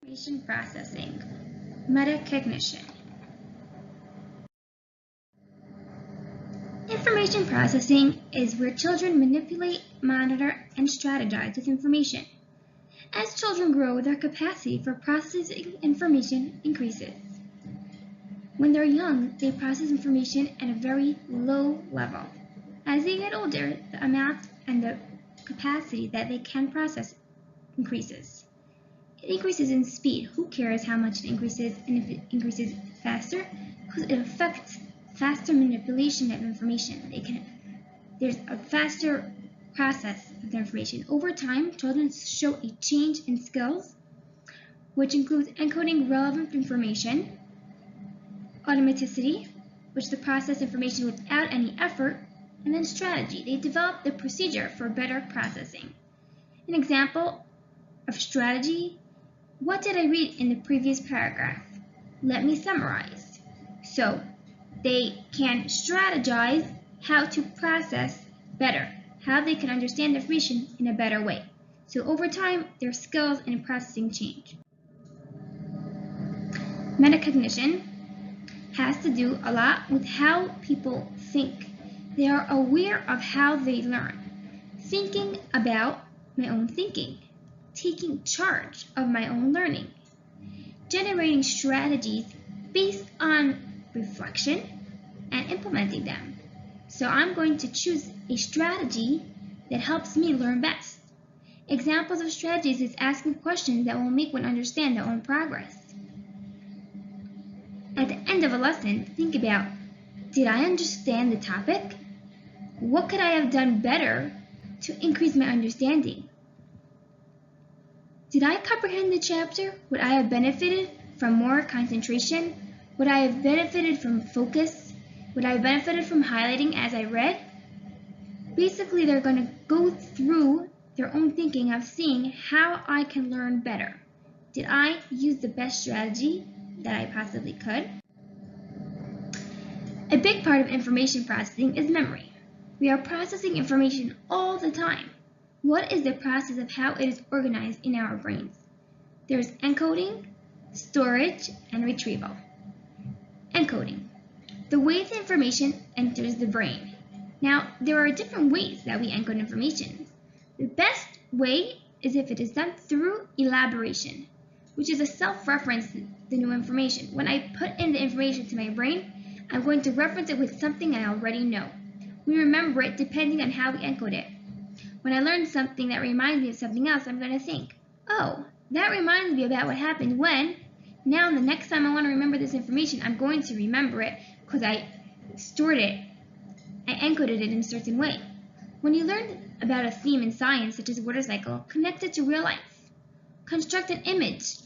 Information processing, metacognition. Information processing is where children manipulate, monitor, and strategize with information. As children grow, their capacity for processing information increases. When they're young, they process information at a very low level. As they get older, the amount and the capacity that they can process increases. It increases in speed. Who cares how much it increases and if it increases faster? Because it affects faster manipulation of information. There's a faster process of the information. Over time, children show a change in skills, which includes encoding relevant information, automaticity, which the process information without any effort, and then strategy. They develop the procedure for better processing. An example of strategy: what did I read in the previous paragraph? Let me summarize. So they can strategize how to process better, how they can understand the information in a better way. So over time, their skills in processing change. Metacognition has to do a lot with how people think. They are aware of how they learn, thinking about my own thinking, taking charge of my own learning, generating strategies based on reflection and implementing them. So I'm going to choose a strategy that helps me learn best. Examples of strategies is asking questions that will make one understand their own progress. At the end of a lesson, think about, did I understand the topic? What could I have done better to increase my understanding? Did I comprehend the chapter? Would I have benefited from more concentration? Would I have benefited from focus? Would I have benefited from highlighting as I read? Basically, they're going to go through their own thinking of seeing how I can learn better. Did I use the best strategy that I possibly could? A big part of information processing is memory. We are processing information all the time. What is the process of how it is organized in our brains? There's encoding, storage, and retrieval. Encoding: the way the information enters the brain. Now, there are different ways that we encode information. The best way is if it is done through elaboration, which is a self-reference to the new information. When I put in the information to my brain, I'm going to reference it with something I already know. We remember it depending on how we encode it. When I learn something that reminds me of something else, I'm going to think, oh, that reminds me about what happened when. Now, the next time I want to remember this information, I'm going to remember it because I stored it, I encoded it in a certain way. When you learn about a theme in science, such as water cycle, connect it to real life. Construct an image,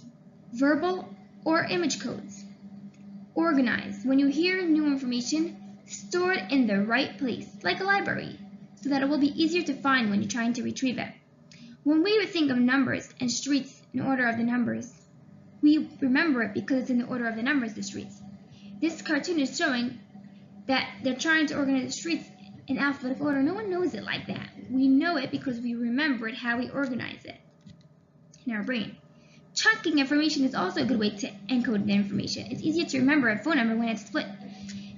verbal or image codes. Organize: when you hear new information, store it in the right place, like a library, so that it will be easier to find when you're trying to retrieve it. When we think of numbers and streets in order of the numbers, we remember it because it's in the order of the numbers, the streets. This cartoon is showing that they're trying to organize the streets in alphabetical order. No one knows it like that. We know it because we remember it, how we organize it in our brain. Chunking information is also a good way to encode the information. It's easier to remember a phone number when it's split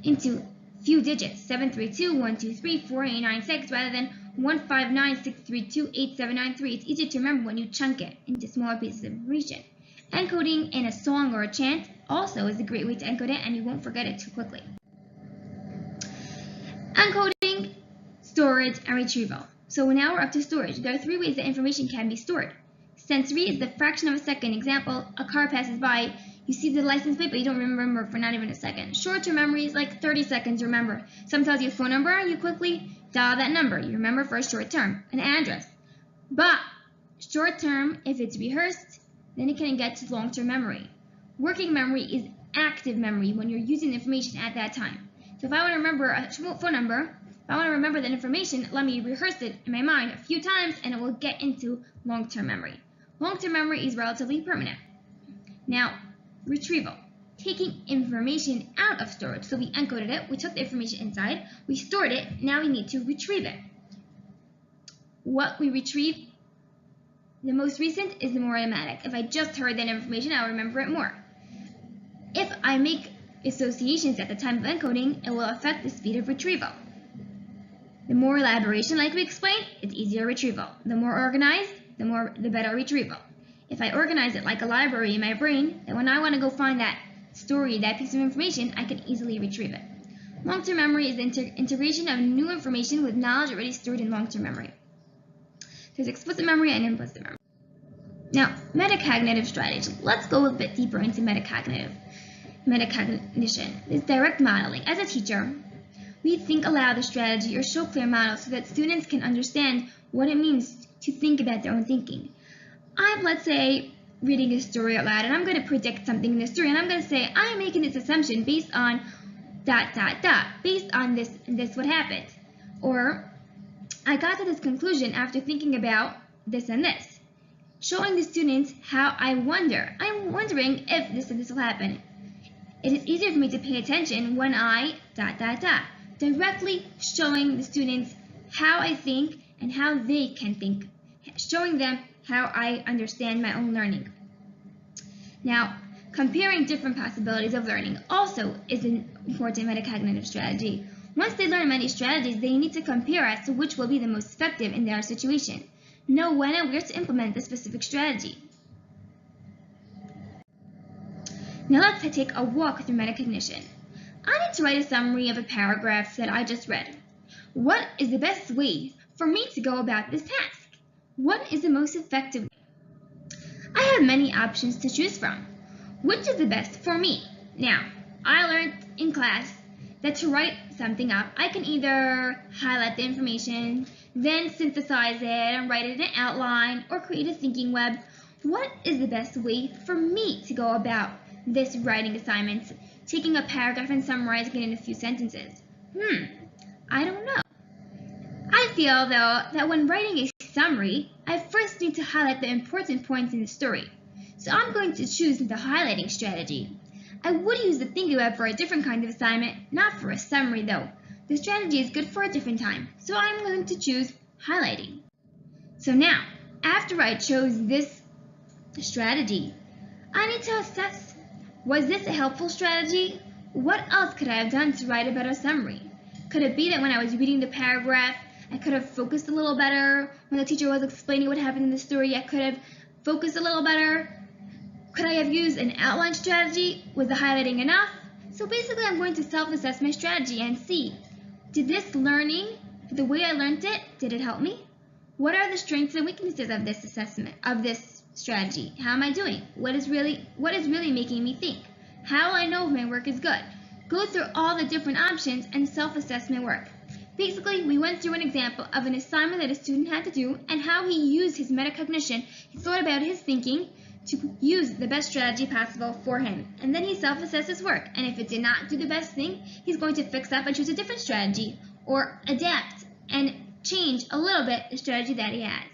into few digits, 732-123-4896, rather than 159-632-8793. It's easier to remember when you chunk it into smaller pieces of information. Encoding in a song or a chant also is a great way to encode it, and you won't forget it too quickly. Encoding, storage, and retrieval. So now we're up to storage. There are three ways that information can be stored. Sensory is the fraction of a second. Example: a car passes by, you see the license plate, but you don't remember for not even a second. Short-term memory is like 30 seconds to remember. Someone tells you a phone number, you quickly dial that number. You remember for a short term, an address. But short term, if it's rehearsed, then it can get to long-term memory. Working memory is active memory when you're using the information at that time. So if I want to remember a phone number, if I want to remember that information, let me rehearse it in my mind a few times and it will get into long-term memory. Long-term memory is relatively permanent. Now, retrieval: taking information out of storage. So we encoded it, we took the information inside, we stored it, now we need to retrieve it. What we retrieve The most recent is the more automatic. If I just heard that information, I'll remember it more. If I make associations at the time of encoding, it will affect the speed of retrieval. The more elaboration, like we explained, it's easier retrieval. The more organized, the better retrieval. If I organize it like a library in my brain, then when I want to go find that story, that piece of information, I can easily retrieve it. Long-term memory is the integration of new information with knowledge already stored in long-term memory. There's explicit memory and implicit memory. Now, metacognitive strategy. Let's go a bit deeper into metacognition. It's direct modeling. As a teacher, we think aloud the strategy or show clear models so that students can understand what it means to think about their own thinking. I'm, let's say, reading a story out loud, and I'm going to predict something in the story, and I'm going to say, I'm making this assumption based on ... based on this what happened. Or, I got to this conclusion after thinking about this and this. Showing the students how I'm wondering if this and this will happen. It is easier for me to pay attention when I ... Directly showing the students how I think and how they can think. Showing them how I understand my own learning. Now, comparing different possibilities of learning also is an important metacognitive strategy. Once they learn many strategies, they need to compare as to which will be the most effective in their situation. Know when and where to implement the specific strategy. Now let's take a walk through metacognition. I need to write a summary of a paragraph that I just read. What is the best way for me to go about this task? What is the most effective way? I have many options to choose from. Which is the best for me? Now, I learned in class that to write something up, I can either highlight the information, then synthesize it and write it in an outline, or create a thinking web. What is the best way for me to go about this writing assignment, taking a paragraph and summarizing it in a few sentences? I don't know. I feel, though, that when writing a summary, I first need to highlight the important points in the story. So I'm going to choose the highlighting strategy. I would use the thinking web for a different kind of assignment, not for a summary though. The strategy is good for a different time, so I'm going to choose highlighting. So now, after I chose this strategy, I need to assess, was this a helpful strategy? What else could I have done to write a better summary? Could it be that when I was reading the paragraph, I could have focused a little better? When the teacher was explaining what happened in the story, I could have focused a little better? Could I have used an outline strategy? Was the highlighting enough? So basically, I'm going to self-assess my strategy and see, did this learning, the way I learned it, did it help me? What are the strengths and weaknesses of this assessment, of this strategy? How am I doing? What is really making me think? How will I know if my work is good? Go through all the different options and self-assess my work. Basically, we went through an example of an assignment that a student had to do and how he used his metacognition. He thought about his thinking to use the best strategy possible for him. And then he self-assessed his work. And if it did not do the best thing, he's going to fix up and choose a different strategy or adapt and change a little bit the strategy that he has.